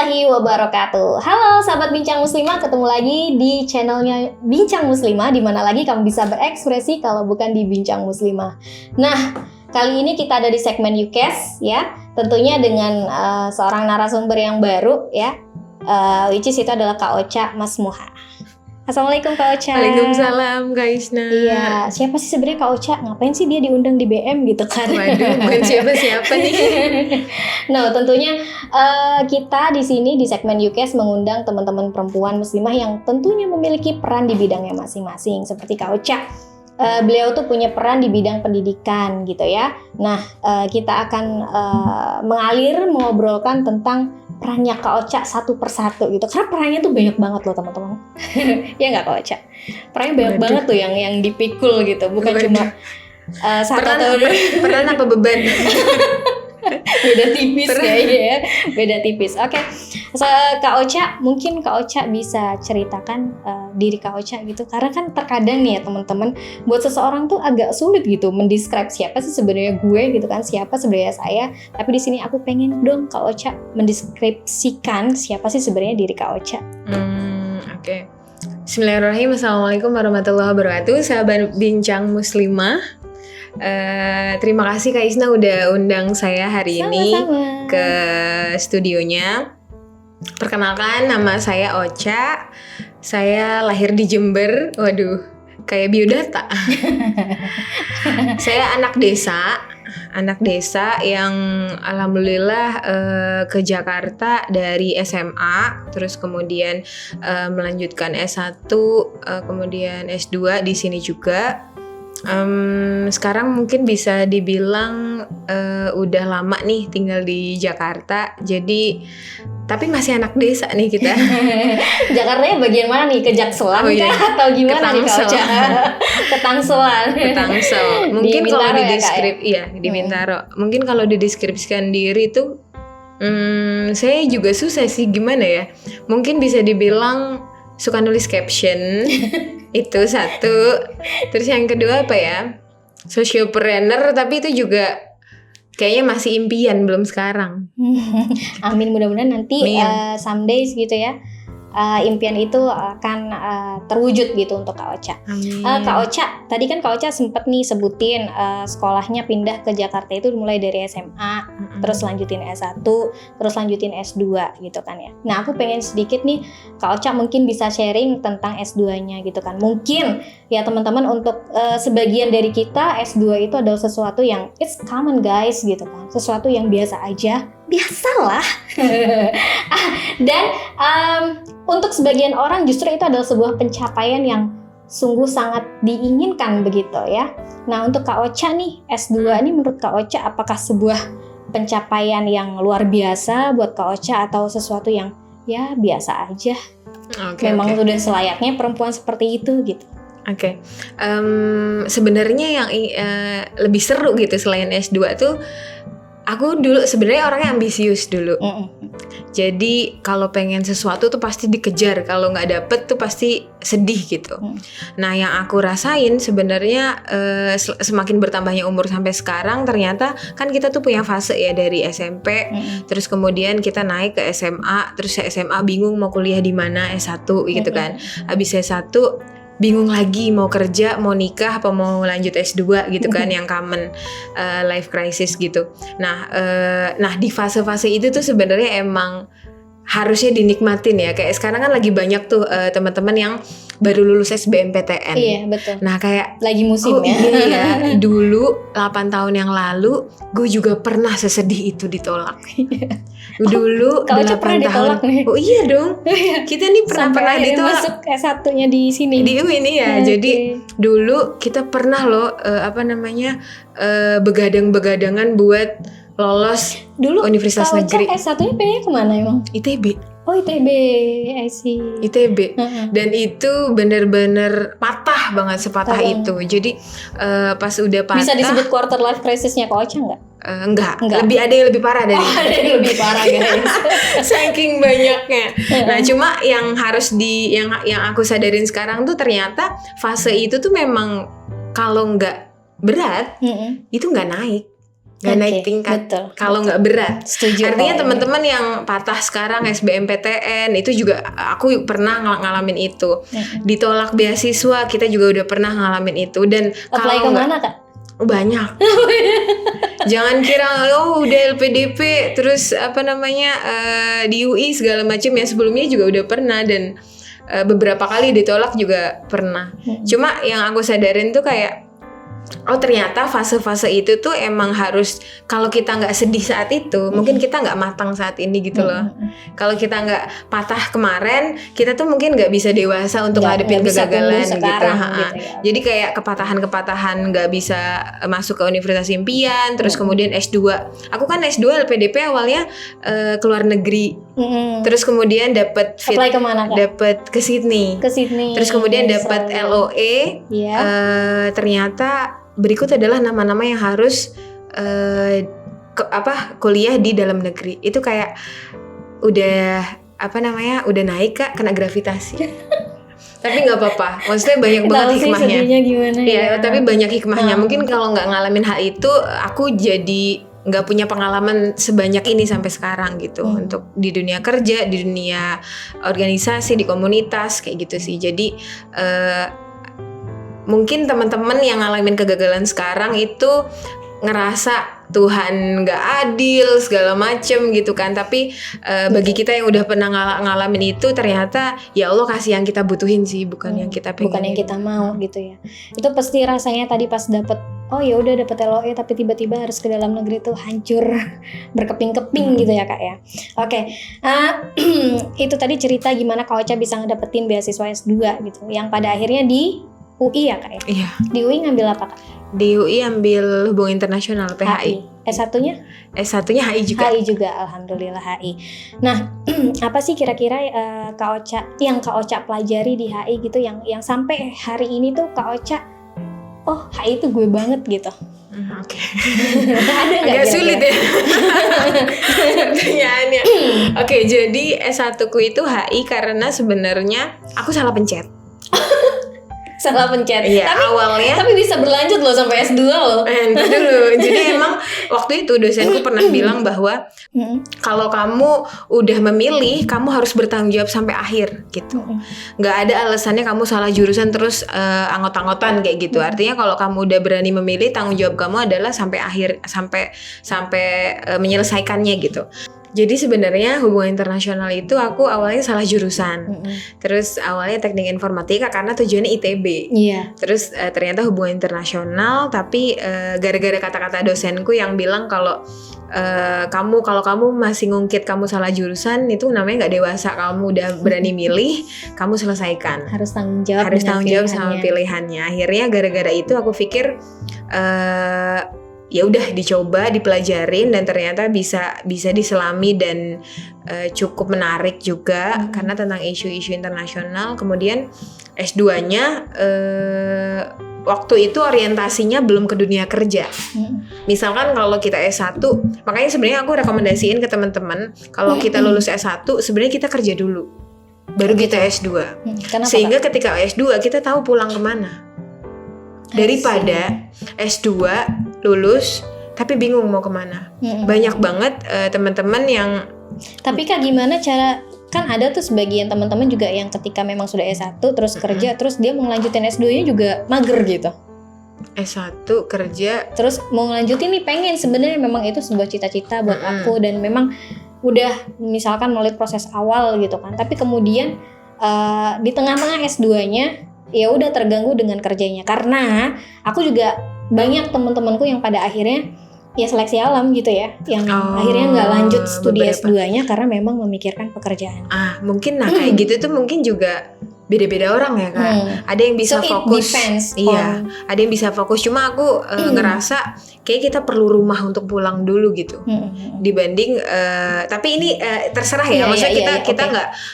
warahmatullahi wabarakatuh. Halo sahabat Bincang Muslimah, ketemu lagi di channelnya Bincang Muslimah, di mana lagi kamu bisa berekspresi kalau bukan di Bincang Muslimah. Nah, kali ini kita ada di segmen UCAS ya, tentunya dengan seorang narasumber yang baru ya, which is itu adalah Kak Ocha Mas Muha. Assalamualaikum Kak Ocha. Waalaikumsalam Kak Isna. Iya, siapa sih sebenarnya Kak Ocha? Ngapain sih dia diundang di BM gitu kan? Waduh, bukan siapa-siapa nih. Nah, tentunya kita di sini di segmen UCAS mengundang teman-teman perempuan muslimah yang tentunya memiliki peran di bidangnya masing-masing. Seperti Kak Ocha, beliau tuh punya peran di bidang pendidikan gitu ya. Nah, kita akan mengobrolkan tentang perannya Kak Ocha satu persatu gitu. Karena perannya tuh banyak banget loh teman-teman. Ya nggak Kak Ocha? Perannya banyak banget tuh yang dipikul gitu. Bukan cuma satu atau dua. Peran apa beban? Beda tipis kayaknya ya. Beda tipis. Oke. So, Kak Ocha, mungkin Kak Ocha bisa ceritakan diri Kak Ocha gitu. Karena kan terkadang nih ya teman-teman, buat seseorang tuh agak sulit gitu mendescribe siapa sih sebenarnya gue gitu kan, siapa sebenarnya saya. Tapi di sini aku pengen dong Kak Ocha mendeskripsikan siapa sih sebenarnya diri Kak Ocha. Oke. Bismillahirrahmanirrahim. Assalamualaikum warahmatullahi wabarakatuh. Sahabat Bincang Muslimah. Terima kasih Kak Isna udah undang saya hari ini ke studionya. Perkenalkan, nama saya Ocha. Saya lahir di Jember. Waduh, kayak biodata. Saya anak desa yang alhamdulillah ke Jakarta dari SMA, terus kemudian melanjutkan S1, kemudian S2 di sini juga. Sekarang mungkin bisa dibilang udah lama nih tinggal di Jakarta, jadi tapi masih anak desa nih kita. Jakartanya bagian mana nih? Ke Jakselan kah? Atau gimana nih Kak Ocha? Ke Tangsel. Mungkin kalau di Bintaro. Mungkin kalau dideskripsikan diri tuh saya juga susah sih, gimana ya? Mungkin bisa dibilang suka nulis caption. Itu satu. Terus yang kedua apa ya? Sociopreneur, tapi itu juga kayaknya masih impian, belum sekarang. Amin, mudah-mudahan nanti some days gitu ya, impian itu akan terwujud gitu untuk Kak Ocha. Kak Ocha, tadi kan Kak Ocha sempet nih sebutin sekolahnya pindah ke Jakarta itu mulai dari SMA, terus lanjutin S1, terus lanjutin S2 gitu kan ya. Nah, aku pengen sedikit nih Kak Ocha mungkin bisa sharing tentang S2-nya gitu kan. Mungkin ya teman-teman, untuk sebagian dari kita S2 itu adalah sesuatu yang it's common guys gitu kan. Sesuatu yang biasa aja, biasalah. Dan untuk sebagian orang justru itu adalah sebuah pencapaian yang sungguh sangat diinginkan begitu ya. Nah, untuk Kak Ocha nih, S2 ini menurut Kak Ocha apakah sebuah pencapaian yang luar biasa buat Kak Ocha atau sesuatu yang ya biasa aja? Memang sudah selayaknya perempuan seperti itu gitu. Sebenarnya yang lebih seru gitu selain S2 tuh, aku dulu sebenarnya orangnya ambisius dulu. Jadi kalau pengen sesuatu tuh pasti dikejar, kalau nggak dapet tuh pasti sedih gitu. Nah, yang aku rasain sebenarnya semakin bertambahnya umur sampai sekarang, ternyata kan kita tuh punya fase ya dari SMP, terus kemudian kita naik ke SMA, terus SMA bingung mau kuliah di mana, S1 gitu kan. Habis S1 bingung lagi mau kerja, mau nikah, apa mau lanjut S2 gitu kan, yang common life crisis gitu. Nah, di fase-fase itu tuh sebenarnya emang harusnya dinikmatin ya. Kayak sekarang kan lagi banyak tuh teman-teman yang baru lulus SBMPTN. Iya, betul. Nah, kayak lagi musimnya. Iya, dulu 8 tahun yang lalu gue juga pernah sesedih itu ditolak. Dulu 8 tahun. Nih. Oh iya dong. Kita nih pernah ditolak. Masuk S1-nya di sini. Di UIN ya. Jadi dulu kita pernah loh begadang-begadangan buat lolos dulu Universitas Negeri. S1-nya pengennya kemana emang? ITB. Oh, ITB, I see. ITB. Dan itu benar-benar patah banget, sepatah itu. Jadi pas udah patah. Bisa disebut quarter life crisis-nya Kak Ocha nggak? Enggak. Ada yang lebih parah dari itu. Ada yang lebih parah guys. Saking banyaknya. Nah, cuma yang harus yang aku sadarin sekarang tuh ternyata fase itu tuh memang kalau nggak berat itu nggak naik. nggak naik tingkat kalau nggak berat. Setuju. Artinya teman-teman yang patah sekarang SBMPTN itu juga aku pernah ngalamin itu. Ditolak beasiswa kita juga udah pernah ngalamin itu. Dan apply kemana Kak? Banyak. Jangan kira udah LPDP terus di UI segala macam ya, sebelumnya juga udah pernah dan beberapa kali ditolak juga pernah. Cuma yang aku sadarin tuh kayak ternyata fase-fase itu tuh emang harus, kalau kita nggak sedih saat itu, mungkin kita nggak matang saat ini gitu loh. Kalau kita nggak patah kemarin, kita tuh mungkin nggak bisa dewasa untuk ngadepin kegagalan gitu. Ya. Jadi kayak kepatahan-kepatahan nggak bisa masuk ke universitas impian, terus kemudian S2. Aku kan S2 LPDP awalnya keluar negeri. Terus kemudian dapat ke Sydney. Terus kemudian dapat LOE. Ternyata berikut adalah nama-nama yang harus kuliah di dalam negeri. Itu kayak udah naik Kak, kena gravitasi. Tapi nggak apa-apa, maksudnya banyak banget hikmahnya. Iya, tapi banyak hikmahnya. Mungkin kalau nggak ngalamin hal itu, aku jadi nggak punya pengalaman sebanyak ini sampai sekarang gitu. Untuk di dunia kerja, di dunia organisasi, di komunitas kayak gitu sih. Jadi mungkin teman-teman yang ngalamin kegagalan sekarang itu ngerasa Tuhan nggak adil segala macem gitu kan, tapi bagi kita yang udah pernah ngalamin itu, ternyata ya Allah kasih yang kita butuhin sih, bukan yang kita pengen, bukan yang kita mau gitu ya. Itu pasti rasanya tadi pas dapet udah dapet LOE tapi tiba-tiba harus ke dalam negeri tuh hancur berkeping-keping gitu ya Kak ya. Oke. Itu tadi cerita gimana Kak Ocha bisa ngedapetin beasiswa S2 gitu, yang pada akhirnya di UI ya Kak ya? Iya. Di UI ngambil apa Kak? Di UI ambil hubungan internasional, PHI. S1-nya? S1-nya HI juga. HI juga, alhamdulillah HI. Nah, apa sih kira-kira Kak Ocha pelajari di HI gitu yang sampai hari ini tuh Kak Ocha, HI itu gue banget gitu. Oke. Ada nggak? Agak sulit ya pertanyaannya. Oke, jadi S1-ku itu HI karena sebenarnya aku salah pencet. Salah pencet. Iya, awalnya. Tapi bisa berlanjut loh sampai S2 loh. Entar dulu. Jadi emang waktu itu dosenku pernah bilang bahwa kalau kamu udah memilih, kamu harus bertanggung jawab sampai akhir gitu. Nggak ada alasannya kamu salah jurusan terus anggot-anggotan kayak gitu. Artinya kalau kamu udah berani memilih, tanggung jawab kamu adalah sampai akhir, sampai menyelesaikannya gitu. Jadi sebenarnya hubungan internasional itu aku awalnya salah jurusan. Terus awalnya teknik informatika karena tujuannya ITB. Iya. Terus ternyata hubungan internasional, tapi gara-gara kata-kata dosenku yang bilang kalau kamu masih ngungkit kamu salah jurusan, itu namanya nggak dewasa. Kamu udah berani milih, kamu selesaikan. Harus tanggung jawab sama pilihannya. Akhirnya gara-gara itu aku pikir ya udah dicoba, dipelajarin, dan ternyata bisa diselami dan cukup menarik juga karena tentang isu-isu internasional. Kemudian S2-nya waktu itu orientasinya belum ke dunia kerja. Misalkan kalau kita S1, makanya sebenarnya aku rekomendasiin ke teman-teman kalau kita lulus S1 sebenarnya kita kerja dulu, baru kita S2. Sehingga ketika S2 kita tahu pulang kemana. Daripada S2 lulus tapi bingung mau kemana. Banyak banget teman-teman yang. Tapi Kak, gimana cara, kan ada tuh sebagian teman-teman juga yang ketika memang sudah S1 terus kerja, terus dia mau ngelanjutin S2-nya juga mager gitu. S1 kerja terus mau ngelanjutin nih, pengen sebenarnya memang itu sebuah cita-cita buat aku, dan memang udah misalkan melalui proses awal gitu kan, tapi kemudian di tengah-tengah S2-nya ya udah terganggu dengan kerjanya. Karena aku juga banyak teman-temanku yang pada akhirnya ya seleksi alam gitu ya, yang akhirnya nggak lanjut studi S2-nya karena memang memikirkan pekerjaan. Mungkin kayak gitu tuh mungkin juga beda-beda orang ya Kak. Ada yang bisa fokus. Iya, ada yang bisa fokus. Cuma aku ngerasa kayak kita perlu rumah untuk pulang dulu gitu. Dibanding tapi ini terserah ya. Maksudnya kita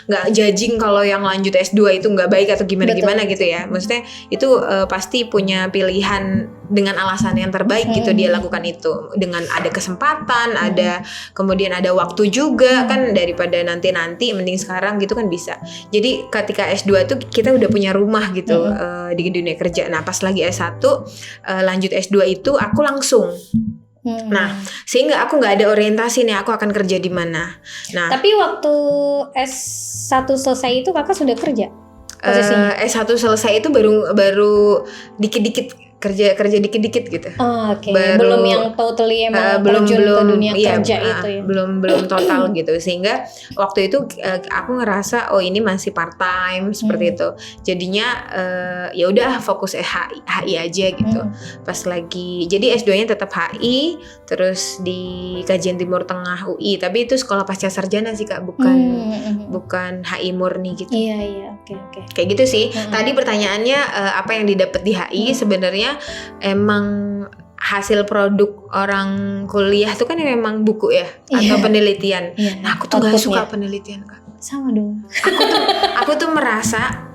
nggak judging kalau yang lanjut S2 itu nggak baik atau gimana gitu ya. Maksudnya itu pasti punya pilihan dengan alasan yang terbaik gitu dia lakukan itu. Dengan ada kesempatan, ada kemudian ada waktu juga kan, daripada nanti mending sekarang gitu kan bisa. Jadi ketika S2 tuh kita udah punya rumah gitu di dunia kerja. Nah pas lagi S1 lanjut S2 itu aku langsung Nah, sehingga aku nggak ada orientasi nih aku akan kerja di mana. Nah, tapi waktu S1 selesai itu kakak sudah kerja posisinya? S1 selesai itu baru dikit-dikit kerja dikit-dikit gitu. Oh, oke. Belum yang totally emang terjun ke dunia kerja itu ya. Belum total gitu. Sehingga waktu itu aku ngerasa oh ini masih part time seperti itu. Jadinya ya udah fokus HI aja gitu. Pas lagi jadi S2-nya tetap HI, terus di Kajian Timur Tengah UI, tapi itu sekolah pasca sarjana sih Kak, bukan HI murni gitu. Iya, oke. Kayak gitu sih. Tadi pertanyaannya apa yang didapat di HI sebenarnya emang hasil produk orang kuliah tuh kan memang buku ya atau penelitian. Nah aku tuh gak suka penelitian Kak. Sama dong. Aku tuh merasa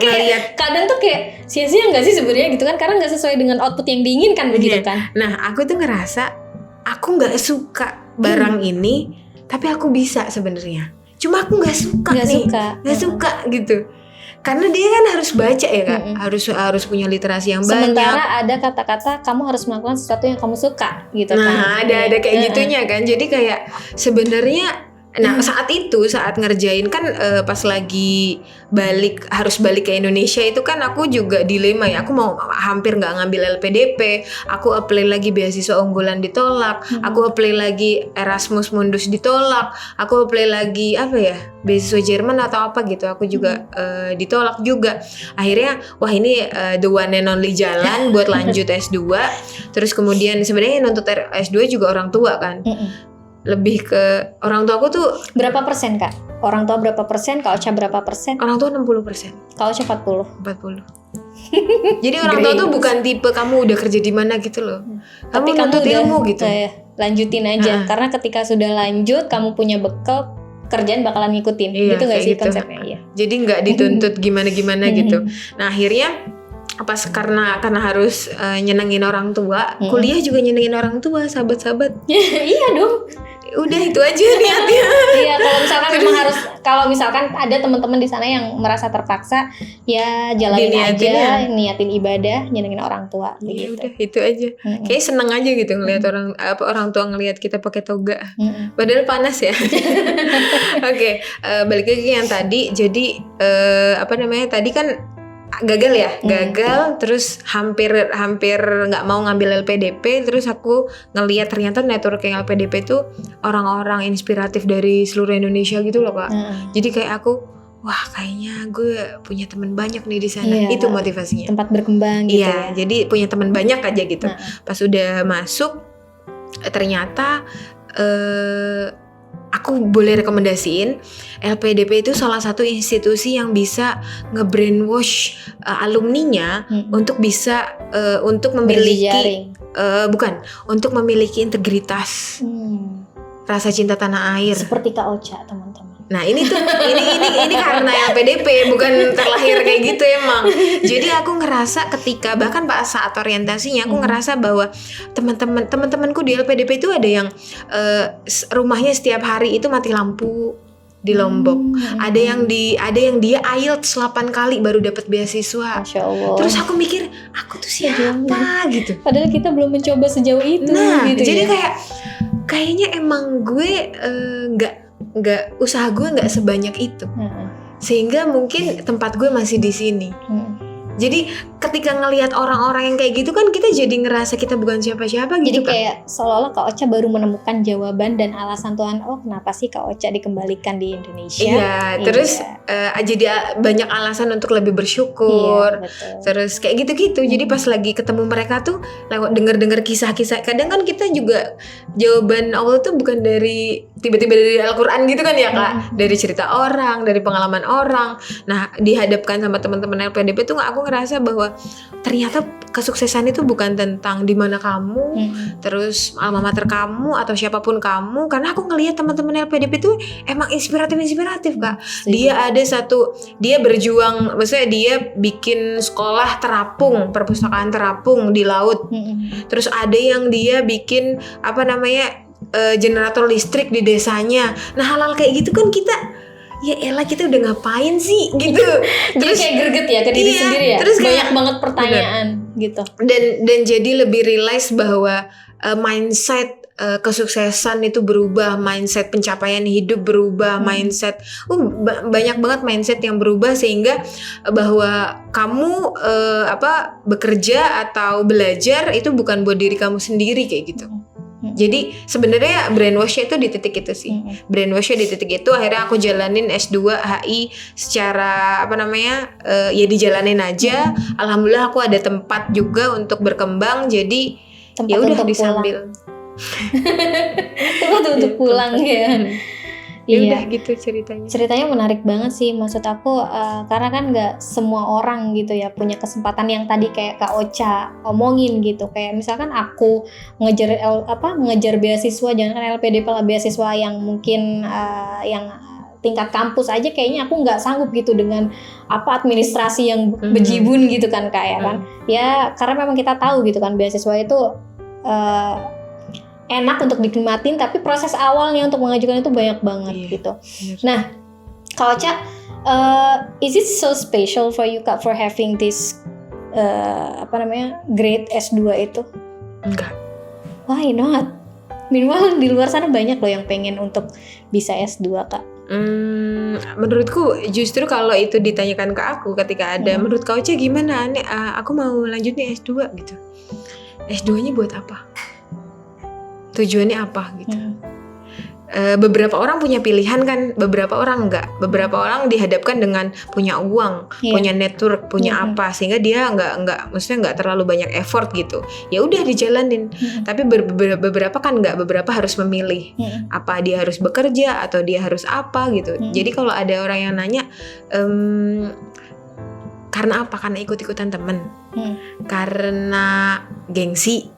ngeliat kadang tuh kayak sia-sia nggak sih sebenarnya gitu kan, karena nggak sesuai dengan output yang diinginkan begitu kan. Nah aku tuh ngerasa aku nggak suka barang ini, tapi aku bisa sebenarnya. Cuma aku nggak suka gitu. Karena dia kan harus baca ya Kak, harus punya literasi yang banyak. Sementara ada kata-kata kamu harus melakukan sesuatu yang kamu suka gitu kan. Nah ada kayak gitunya kan. Jadi kayak sebenarnya saat ngerjain kan pas lagi harus balik ke Indonesia itu kan aku juga dilema ya. Aku mau hampir nggak ngambil LPDP, aku apply lagi beasiswa unggulan ditolak, aku apply lagi Erasmus Mundus ditolak, aku apply lagi beasiswa Jerman atau apa gitu, aku juga ditolak juga. Akhirnya wah ini the one and only jalan buat lanjut S2. Terus kemudian sebenarnya nuntut S2 juga orang tua kan. Lebih ke orang tua aku tuh berapa persen Kak? Orang tua berapa persen? Kak Ocha berapa persen? Orang tua 60%. Kak Ocha 40. Jadi orang tua tuh bukan tipe kamu udah kerja di mana gitu loh. Tapi kamu udah ilmu gitu. Lanjutin aja. Karena ketika sudah lanjut kamu punya bekal, kerjaan bakalan ngikutin. Gitu gak sih gitu konsepnya? Iya. Jadi gak dituntut gimana-gimana gitu. Nah akhirnya pas karena harus nyenengin orang tua, kuliah juga nyenengin orang tua, sahabat-sahabat. Iya dong. Udah itu aja niatnya. Iya, kalau misalkan ada teman-teman di sana yang merasa terpaksa, ya jalanin aja, niatin ibadah, nyenengin orang tua gitu. Udah itu aja. Kayak seneng aja gitu ngelihat orang tua ngelihat kita pakai toga. Padahal panas ya. Oke, balik lagi yang tadi. Jadi tadi kan gagal terus hampir nggak mau ngambil LPDP, terus aku ngelihat ternyata networking LPDP tuh orang-orang inspiratif dari seluruh Indonesia gitu loh Kak. Jadi kayak aku wah kayaknya gue punya teman banyak nih di sana. Itu motivasinya, tempat berkembang gitu ya. Jadi punya teman banyak aja gitu. Pas udah masuk ternyata aku boleh rekomendasiin LPDP itu salah satu institusi yang bisa nge-brainwash alumninya untuk bisa untuk memiliki untuk memiliki integritas, rasa cinta tanah air. Seperti Kak Ocha teman-teman. Nah ini tuh ini karena LPDP, bukan terlahir kayak gitu emang. Jadi aku ngerasa ketika bahkan pas saat orientasinya aku ngerasa bahwa teman-temanku di LPDP itu ada yang rumahnya setiap hari itu mati lampu di Lombok. Ada yang dia IELTS 8 kali baru dapat beasiswa. Masya Allah. Terus aku mikir aku tuh siapa gitu. Padahal kita belum mencoba sejauh itu. Nah gitu jadi kayaknya emang gue nggak usaha gue nggak sebanyak itu, sehingga mungkin tempat gue masih di sini. Jadi ketika ngelihat orang-orang yang kayak gitu kan kita jadi ngerasa kita bukan siapa-siapa gitu. Jadi kayak seolah-olah Kak Ocha baru menemukan jawaban dan alasan Tuhan, oh kenapa sih Kak Ocha dikembalikan di Indonesia. Iya, terus jadi banyak alasan untuk lebih bersyukur. Iya, terus kayak gitu-gitu. Jadi pas lagi ketemu mereka tuh lewat dengar-dengar kisah-kisah. Kadang kan kita juga jawaban Allah tuh bukan dari tiba-tiba dari Al-Quran gitu kan ya Kak. Dari cerita orang, dari pengalaman orang. Nah dihadapkan sama teman-teman LPDP tuh aku ngerasa bahwa ternyata kesuksesan itu bukan tentang di mana kamu, terus alma mater kamu atau siapapun kamu. Karena aku ngelihat teman-teman LPDP itu emang inspiratif Kak. Dia berjuang, maksudnya dia bikin sekolah terapung, perpustakaan terapung di laut. Terus ada yang dia bikin generator listrik di desanya. Nah hal-hal kayak gitu kan kita ya elah kita udah ngapain sih gitu. Terus kayak greget ya ke diri sendiri ya. Terus banyak banget pertanyaan gitu. Dan jadi lebih realize bahwa mindset kesuksesan itu berubah, mindset pencapaian hidup berubah, mindset banyak banget mindset yang berubah sehingga bahwa kamu bekerja atau belajar itu bukan buat diri kamu sendiri kayak gitu. Jadi sebenarnya brainwash-nya itu di titik itu sih. Brainwash-nya di titik itu akhirnya aku jalanin S2 HI secara ya dijalanin aja. Alhamdulillah aku ada tempat juga untuk berkembang. Jadi ya udah disambil. Tempat untuk pulang ya. Ya Iya. udah gitu ceritanya. Ceritanya menarik banget sih, maksud aku karena kan nggak semua orang gitu ya punya kesempatan yang tadi kayak Kak Ocha omongin gitu. Kayak misalkan aku ngejar beasiswa, jangan kan LPDP lah, beasiswa yang mungkin yang tingkat kampus aja kayaknya aku nggak sanggup gitu dengan administrasi yang bejibun gitu kan Kak ya kan. Ya karena memang kita tahu gitu kan beasiswa itu enak untuk dinikmatin, tapi proses awalnya untuk mengajukan itu banyak banget gitu. Nah, Kak Ocha, is it so special for you Kak for having this grade S2 itu? Enggak. Why not? Minimal di luar sana banyak loh yang pengen untuk bisa S2 Kak. Menurutku justru kalau itu ditanyakan ke aku ketika ada menurut Kak Ocha gimana? Aku mau lanjut nih S2 gitu. S2-nya buat apa? Tujuannya apa gitu. Beberapa orang punya pilihan kan, beberapa orang enggak. Beberapa orang dihadapkan dengan punya uang, punya network, punya apa, sehingga dia maksudnya enggak terlalu banyak effort gitu. Ya udah dijalanin. Tapi beberapa kan enggak, beberapa harus memilih. Apa dia harus bekerja atau dia harus apa gitu. Jadi kalau ada orang yang nanya karena apa? Karena ikut-ikutan temen, karena gengsi,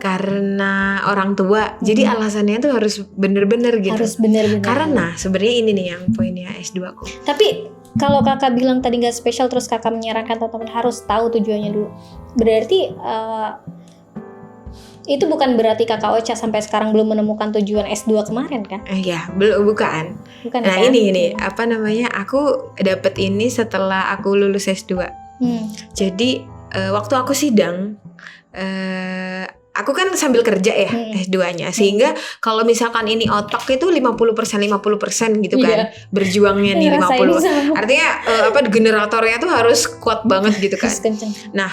karena orang tua. Jadi alasannya tuh harus bener-bener gitu. Harus bener-bener. Karena sebenarnya ini nih yang poinnya S2 aku. Tapi kalau kakak bilang tadi nggak spesial, terus kakak menyarankan teman-teman harus tahu tujuannya dulu. Berarti itu bukan berarti Kakak Ocha sampai sekarang belum menemukan tujuan S2 kemarin kan? Ya, bukan. Bukan Nah kan? ini aku dapet ini setelah aku lulus S2. Jadi waktu aku sidang, aku kan sambil kerja ya S2-nya, sehingga kalau misalkan ini otak itu 50% gitu kan, berjuangnya nih 50. Artinya generatornya tuh harus kuat banget gitu kan. Nah,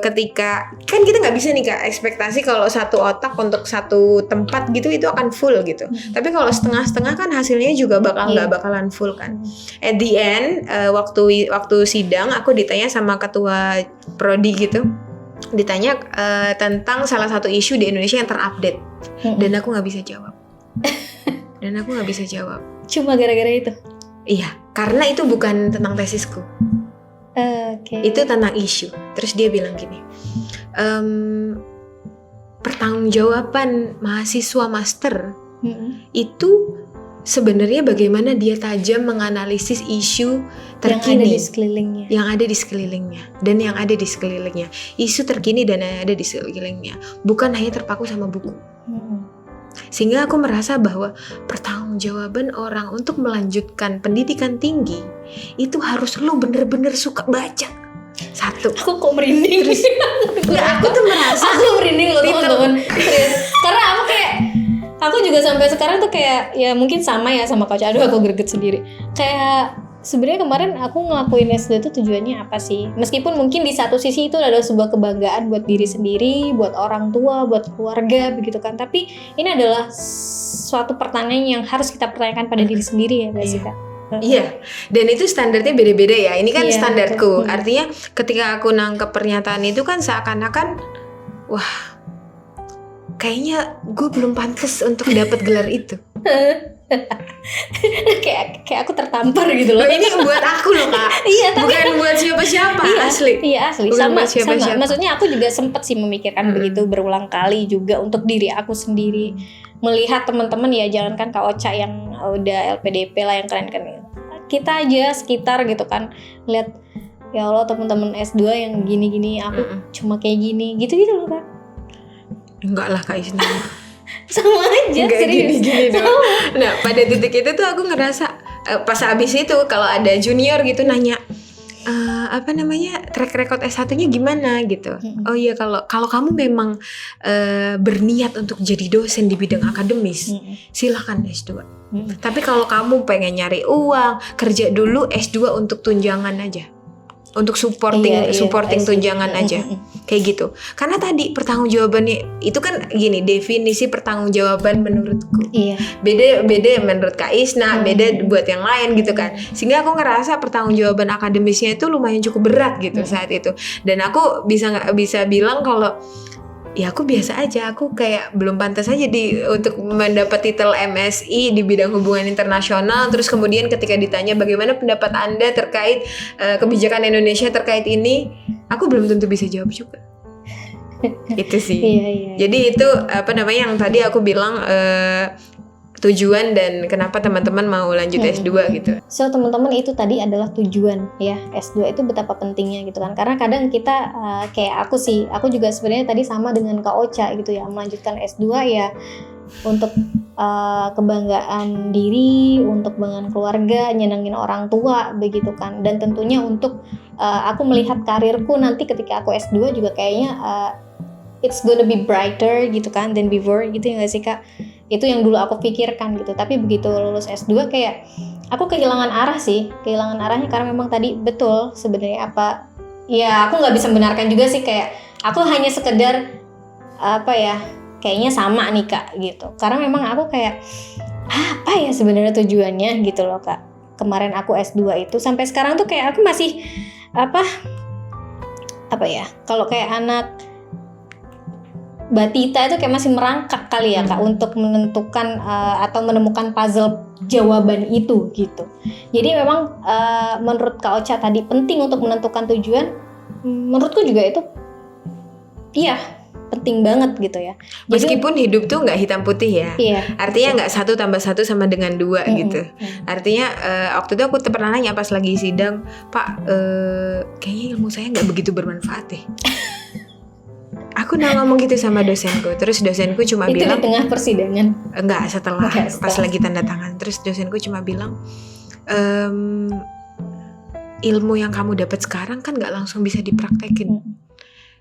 ketika kan kita nggak bisa nih Kak ekspektasi kalau satu otak untuk satu tempat gitu itu akan full gitu. Tapi kalau setengah-setengah kan hasilnya juga nggak bakalan full kan. At the end waktu sidang aku ditanya sama ketua prodi gitu. Ditanya tentang salah satu isu di Indonesia yang terupdate dan aku nggak bisa jawab. Cuma gara-gara itu? Iya, karena itu bukan tentang tesisku. Itu tentang isu. Terus dia bilang gini, pertanggungjawaban mahasiswa master itu sebenarnya bagaimana dia tajam menganalisis isu terkini yang ada di sekelilingnya dan yang ada di sekelilingnya, isu terkini dan yang ada di sekelilingnya, bukan hanya terpaku sama buku. Sehingga aku merasa bahwa pertanggungjawaban orang untuk melanjutkan pendidikan tinggi itu harus lo bener-bener suka baca. Satu. Aku kok merinding. Terus, aku tuh merasa aku merinding loh teman-teman. Karena aku juga sampai sekarang tuh kayak ya mungkin sama ya sama Kak Ocha. Aduh aku greget sendiri. Kayak sebenarnya kemarin aku ngelakuin S2 itu tujuannya apa sih? Meskipun mungkin di satu sisi itu adalah sebuah kebanggaan buat diri sendiri, buat orang tua, buat keluarga begitu kan. Tapi ini adalah suatu pertanyaan yang harus kita pertanyakan pada diri sendiri ya guys Kak. Iya, dan itu standarnya beda-beda ya. Ini kan standarku. Artinya ketika aku nangkep pernyataan itu kan seakan-akan wah, kayaknya gue belum pantas untuk dapat gelar itu. kayak aku tertampar gitu loh. Ini buat aku loh Kak. Iya, tapi bukan buat siapa-siapa. Asli. Iya asli. Bukan Sama. Siapa. Maksudnya aku juga sempet sih memikirkan begitu berulang kali juga untuk diri aku sendiri. Melihat teman-teman ya, jangankan Kak Ocha yang udah LPDP lah yang keren-keren. Kita aja sekitar gitu kan lihat ya Allah teman-teman S2 yang gini-gini, aku cuma kayak gini gitu-gitu loh Kak. Enggak lah Kak Isna. Sama aja. Enggak serius. gini doang. Nah pada titik itu tuh aku ngerasa pas abis itu kalau ada junior gitu nanya, track record S1-nya gimana gitu. Oh iya, kalau kamu memang berniat untuk jadi dosen di bidang akademis, silakan S2. Tapi kalau kamu pengen nyari uang, kerja dulu S2 untuk tunjangan aja. Untuk supporting tunjangan aja. Kayak gitu. Karena tadi pertanggungjawabannya itu kan gini, definisi pertanggungjawaban menurutku. Beda menurut Kak Isna, beda buat yang lain gitu kan. Sehingga aku ngerasa pertanggungjawaban akademisnya itu lumayan cukup berat gitu saat itu. Dan aku bisa bilang kalau ya aku biasa aja, aku kayak belum pantas aja untuk mendapat titel MSI di bidang hubungan internasional. Terus kemudian ketika ditanya bagaimana pendapat Anda terkait kebijakan Indonesia terkait ini, aku belum tentu bisa jawab juga. Itu sih. Jadi itu yang tadi aku bilang tujuan dan kenapa teman-teman mau lanjut S2 gitu. So teman-teman, itu tadi adalah tujuan ya, S2 itu betapa pentingnya gitu kan. Karena kadang kita kayak aku juga sebenarnya tadi sama dengan Kak Ocha gitu ya, melanjutkan S2 ya untuk kebanggaan diri, untuk kebanggaan keluarga, nyenengin orang tua begitu kan. Dan tentunya untuk aku melihat karirku nanti ketika aku S2 juga kayaknya it's gonna be brighter gitu kan than before gitu ya gak sih Kak? Itu yang dulu aku pikirkan gitu. Tapi begitu lulus S2 kayak aku kehilangan arahnya karena memang tadi betul sebenarnya aku nggak bisa membenarkan juga sih, kayak aku hanya sekedar kayaknya sama nih Kak gitu. Karena memang aku kayak apa ya sebenarnya tujuannya gitu loh Kak. Kemarin aku S2 itu sampai sekarang tuh kayak aku masih kalau kayak anak Batita itu kayak masih merangkak kali ya Kak untuk menentukan atau menemukan puzzle jawaban itu gitu. Jadi memang menurut Kak Ocha tadi penting untuk menentukan tujuan. Menurutku juga itu penting banget gitu ya. Meskipun hidup tuh nggak hitam putih ya. Artinya nggak 1 + 1 sama dengan 2 gitu. Artinya waktu itu aku pernah nanya pas lagi sidang, Pak, kayaknya ilmu saya nggak begitu bermanfaat deh. Aku udah ngomong gitu sama dosenku. Terus dosenku cuma bilang, itu di tengah persidangan? Enggak, setelah pas lagi tanda tangan. Terus dosenku cuma bilang, ilmu yang kamu dapat sekarang kan nggak langsung bisa dipraktekin.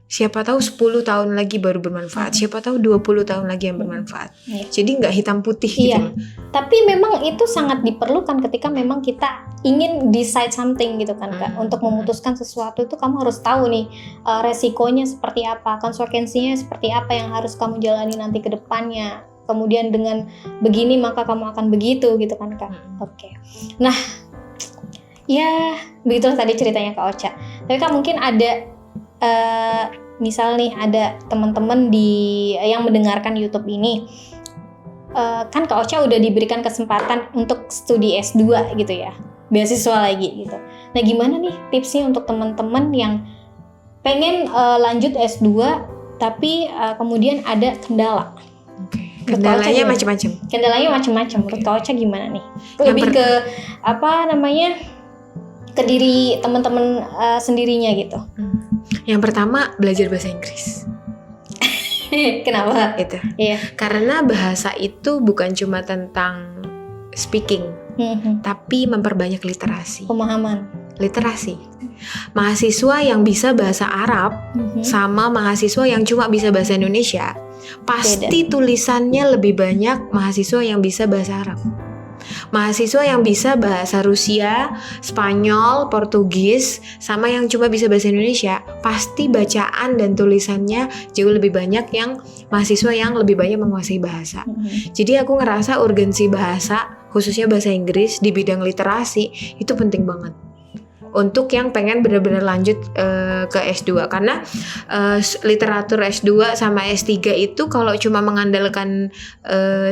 Siapa tahu 10 tahun lagi baru bermanfaat. Siapa tahu 20 tahun lagi yang bermanfaat. Jadi nggak hitam putih gitu. Tapi memang itu sangat diperlukan ketika memang kita ingin decide something gitu kan Kak. Untuk memutuskan sesuatu itu kamu harus tahu nih resikonya seperti apa, konsekuensinya seperti apa yang harus kamu jalani nanti ke depannya. Kemudian dengan begini maka kamu akan begitu gitu kan Kak. Oke. Nah, ya begitulah tadi ceritanya Kak Ocha. Tapi Kak mungkin ada misal nih ada teman-teman yang mendengarkan YouTube ini, kan Kak Ocha udah diberikan kesempatan untuk studi S2 gitu ya, beasiswa lagi gitu. Nah gimana nih tipsnya untuk teman-teman yang pengen lanjut S2 tapi kemudian ada kendala? Kendalanya macam-macam. Menurut Kak Ocha gimana nih? Lebih ke ke diri teman-teman sendirinya gitu. Yang pertama, belajar bahasa Inggris. Kenapa? Itu. Karena bahasa itu bukan cuma tentang speaking, tapi memperbanyak literasi. Pemahaman. Literasi. Mahasiswa yang bisa bahasa Arab sama mahasiswa yang cuma bisa bahasa Indonesia, pasti tulisannya lebih banyak mahasiswa yang bisa bahasa Arab. Mahasiswa yang bisa bahasa Rusia, Spanyol, Portugis, sama yang cuma bisa bahasa Indonesia, pasti bacaan dan tulisannya jauh lebih banyak yang mahasiswa yang lebih banyak menguasai bahasa. Jadi aku ngerasa urgensi bahasa, khususnya bahasa Inggris di bidang literasi, itu penting banget untuk yang pengen benar-benar lanjut ke S2. Karena literatur S2 sama S3 itu kalau cuma mengandalkan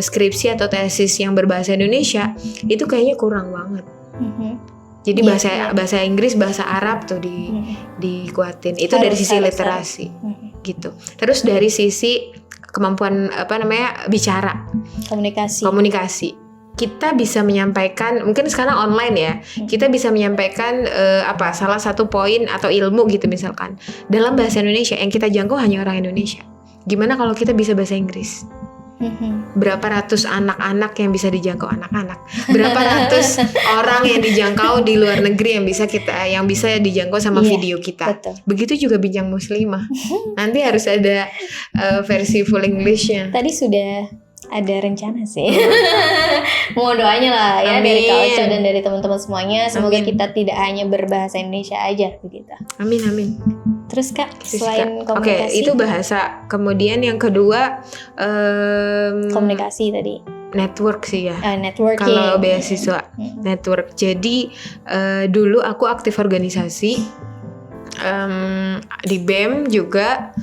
skripsi atau tesis yang berbahasa Indonesia, itu kayaknya kurang banget. Jadi bahasa Inggris, bahasa Arab tuh dikuatin. Itu dari sisi literasi gitu. Terus dari sisi kemampuan bicara, komunikasi. Kita bisa menyampaikan, mungkin sekarang online ya, kita bisa menyampaikan salah satu poin atau ilmu gitu misalkan dalam bahasa Indonesia yang kita jangkau hanya orang Indonesia. Gimana kalau kita bisa bahasa Inggris? Berapa ratus anak-anak yang bisa dijangkau anak-anak, berapa ratus orang yang dijangkau di luar negeri yang bisa dijangkau sama video kita. Betul. Begitu juga Bincang Muslimah. Nanti harus ada versi full Englishnya. Tadi sudah ada rencana sih. Mohon doanya lah ya. Amin. Dari Kak Ocha dan dari teman-teman semuanya. Semoga kita tidak hanya berbahasa Indonesia aja begitu. Amin. Terus Kak, selain komunikasi. Oke, itu bahasa. Kemudian yang kedua komunikasi tadi. Network sih ya. Networking. Kalau beasiswa network. Jadi dulu aku aktif organisasi di BEM juga,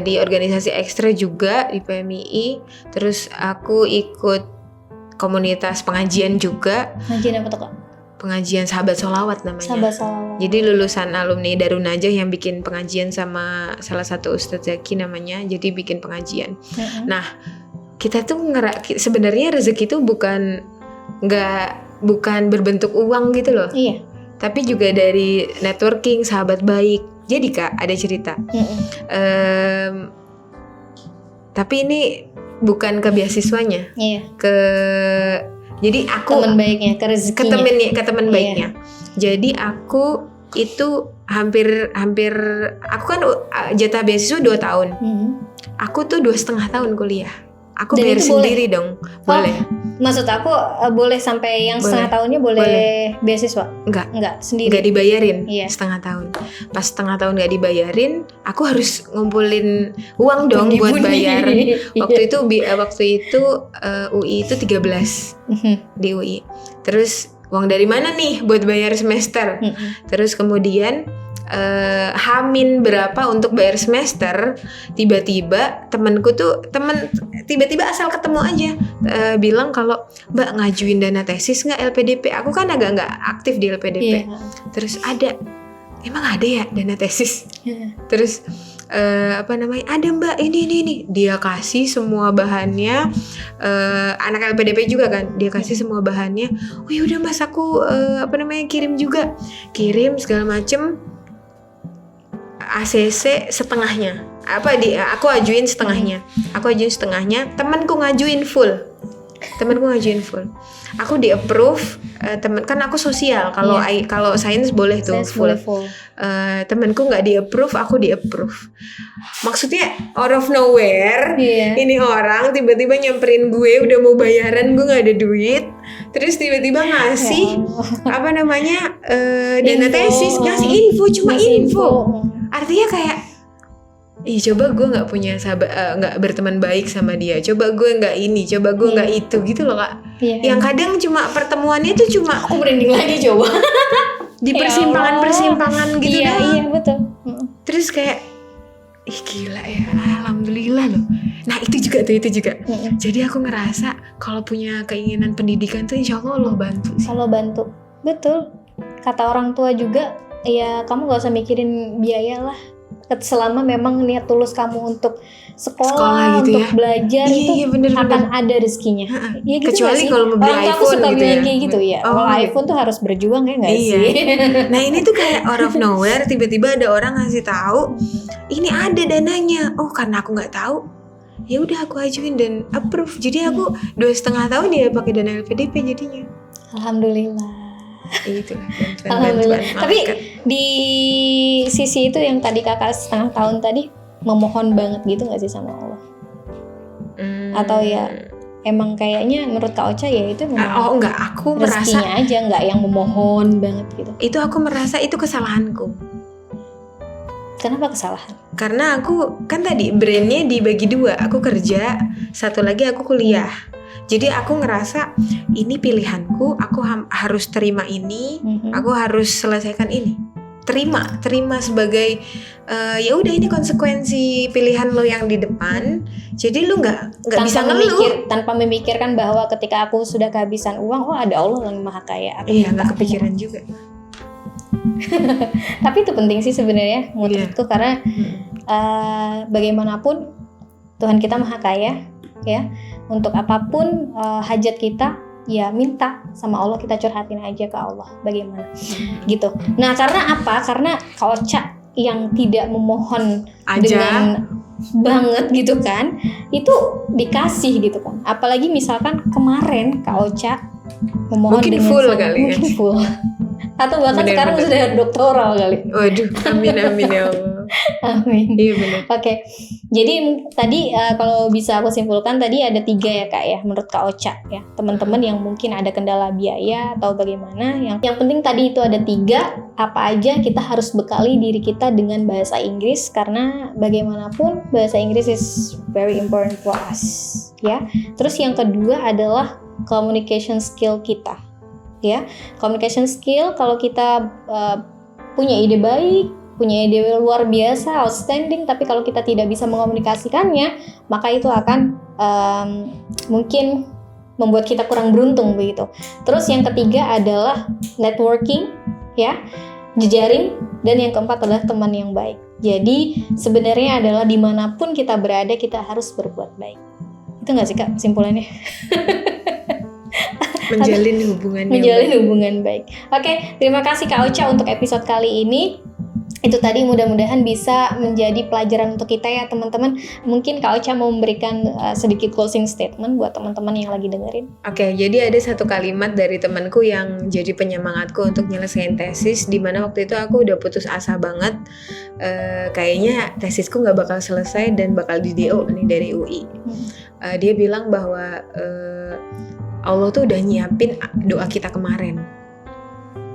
di organisasi ekstra juga di PMII. Terus aku ikut komunitas pengajian juga. Pengajian apa tuh Kak? Pengajian Sahabat Sholawat namanya. Sahabat Sholawat. Jadi lulusan alumni Darun Najah yang bikin pengajian sama salah satu Ustadz Zaki namanya. Jadi bikin pengajian. Nah, kita tuh sebenarnya rezeki itu bukan berbentuk uang gitu loh. Iya. Tapi juga dari networking, sahabat baik. Jadi Kak, ada cerita. Tapi ini bukan ke beasiswanya. Iya. Jadi aku teman baiknya, ke rezekinya. Ke teman baiknya. Jadi aku itu hampir aku kan jatah beasiswa 2 tahun. Aku tuh 2,5 tahun kuliah. Aku bayar sendiri dong. Boleh. Maksud aku boleh sampai yang setengah tahunnya boleh beasiswa? Enggak, sendiri. Enggak dibayarin setengah tahun. Pas setengah tahun enggak dibayarin, aku harus ngumpulin uang dong buat bayar. Waktu itu UI itu 13 di UI. Terus uang dari mana nih buat bayar semester? Terus kemudian Hamin berapa untuk bayar semester, tiba-tiba temanku tuh tiba-tiba asal ketemu aja bilang kalau Mbak ngajuin dana tesis nggak LPDP. Aku kan agak nggak aktif di LPDP. Terus emang ada ya dana tesis? Terus ada Mbak ini dia kasih semua bahannya, anak LPDP juga kan, dia kasih semua bahannya. Oh yaudah Mas, aku kirim segala macem. ACC setengahnya. Aku ajuin setengahnya. Temanku ngajuin full. Aku di approve. Kan aku sosial. Kalau sains boleh tuh full. Temanku nggak di approve, aku di approve. Maksudnya out of nowhere, ini orang tiba-tiba nyamperin gue, udah mau bayaran, gue nggak ada duit. Terus tiba-tiba ngasih dana tesis, ngasih info. Artinya kayak, coba gue nggak punya sahabat, nggak berteman baik sama dia. Coba gue nggak ini, coba gue nggak itu gitu loh Kak. Yang kadang cuma pertemuannya tuh cuma aku merinding lagi coba di persimpangan gitu doang. Iya betul. Terus kayak, gila ya, alhamdulillah loh. Nah itu juga. Jadi aku ngerasa kalau punya keinginan pendidikan tuh insya Allah bantu sih. Allah bantu, betul. Kata orang tua juga, ya kamu gak usah mikirin biaya lah, selama memang niat tulus kamu untuk sekolah gitu untuk belajar itu bener. Akan ada rezekinya. Ya gitu. Kecuali kalau mau beli iPhone gitu ya. Orang tua suka bilang kayak gitu ya. Kalau iPhone tuh harus berjuang ya nggak sih? Nah ini tuh kayak out of nowhere tiba-tiba ada orang ngasih tahu ini ada dananya. Oh karena aku nggak tahu, ya udah aku ajuin dan approve. Jadi aku 2,5 tahun ya pakai dana LPDP jadinya. Alhamdulillah. Itulah bantuan. Tapi di sisi itu yang tadi kakak setengah tahun tadi memohon banget gitu nggak sih sama Allah? Atau ya emang kayaknya menurut Kak Ocha ya itu memang enggak, aku merasa aja nggak yang memohon banget gitu. Itu aku merasa itu kesalahanku. Kenapa kesalahan? Karena aku kan tadi brainnya dibagi 2, aku kerja, satu lagi aku kuliah. Jadi aku ngerasa ini pilihanku, aku harus terima ini, aku harus selesaikan ini. Terima sebagai ya udah ini konsekuensi pilihan lo yang di depan. Jadi lo nggak bisa ngeluh tanpa memikirkan bahwa ketika aku sudah kehabisan uang, ada Allah yang maha kaya. Iya, nggak kepikiran juga. Tapi itu penting sih sebenarnya menurutku karena bagaimanapun Tuhan kita maha kaya ya. Untuk apapun hajat kita ya minta sama Allah, kita curhatin aja ke Allah bagaimana gitu. Nah karena apa? Karena Kak Ocha yang tidak memohon dengan banget gitu kan, itu dikasih gitu kan. Apalagi misalkan kemarin Kak Ocha memohon Mungkin dengan full sangat- kali ya. mungkin full atau bahkan Bener, sekarang bener. sudah doktoral kali. Waduh, amin ya Allah. Amin. Iya benar. Oke, jadi tadi kalau bisa aku simpulkan tadi ada 3 ya Kak ya, menurut Kak Ocha ya, teman-teman yang mungkin ada kendala biaya atau bagaimana, yang penting tadi itu ada 3, apa aja kita harus bekali diri kita dengan bahasa Inggris, karena bagaimanapun bahasa Inggris is very important for us ya. Terus yang kedua adalah communication skill kita ya, communication skill kalau kita punya ide baik, punya ide luar biasa, outstanding, tapi kalau kita tidak bisa mengomunikasikannya, maka itu akan mungkin membuat kita kurang beruntung begitu. Terus yang ketiga adalah networking, ya, jejaring, dan yang keempat adalah teman yang baik. Jadi sebenarnya adalah dimanapun kita berada, kita harus berbuat baik. Itu nggak sih Kak simpulannya? Menjalin hubungan yang Menjalin baik. hubungan baik. Oke, terima kasih Kak Ocha untuk episode kali ini. Itu tadi mudah-mudahan bisa menjadi pelajaran untuk kita ya teman-teman. Mungkin Kak Ocha mau memberikan sedikit closing statement buat teman-teman yang lagi dengerin. Oke, jadi ada satu kalimat dari temanku yang jadi penyemangatku untuk nyelesain tesis, di mana waktu itu aku udah putus asa banget. Kayaknya tesisku nggak bakal selesai dan bakal di DO nih dari UI. Dia bilang bahwa Allah tuh udah nyiapin doa kita kemarin.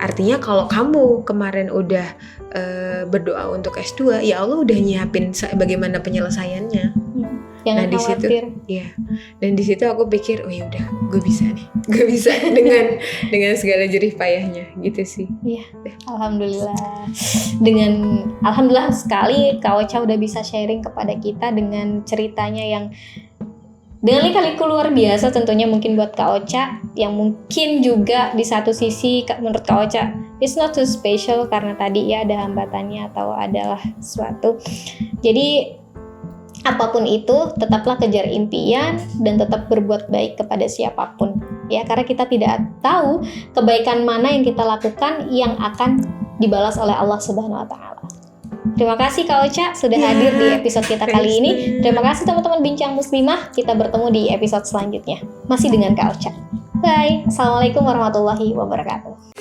Artinya kalau kamu kemarin udah berdoa untuk S2, ya Allah udah nyiapin bagaimana penyelesaiannya. Jangan Nah, di situ, khawatir. ya. Dan di situ aku pikir, oh ya udah, gue bisa nih, gue bisa dengan segala jerih payahnya, gitu sih. Iya, alhamdulillah. Alhamdulillah sekali Kak Ocha udah bisa sharing kepada kita dengan ceritanya yang dengan lika-liku luar biasa tentunya mungkin buat Kak Ocha, yang mungkin juga di satu sisi menurut Kak Ocha it's not too special karena tadi ya ada hambatannya atau adalah sesuatu. Jadi apapun itu tetaplah kejar impian dan tetap berbuat baik kepada siapapun ya, karena kita tidak tahu kebaikan mana yang kita lakukan yang akan dibalas oleh Allah Subhanahu wa taala. Terima kasih Kak Ocha sudah hadir di episode kita kali ini. Terima kasih teman-teman Bincang Muslimah. Kita bertemu di episode selanjutnya masih dengan Kak Ocha. Bye. Assalamualaikum warahmatullahi wabarakatuh.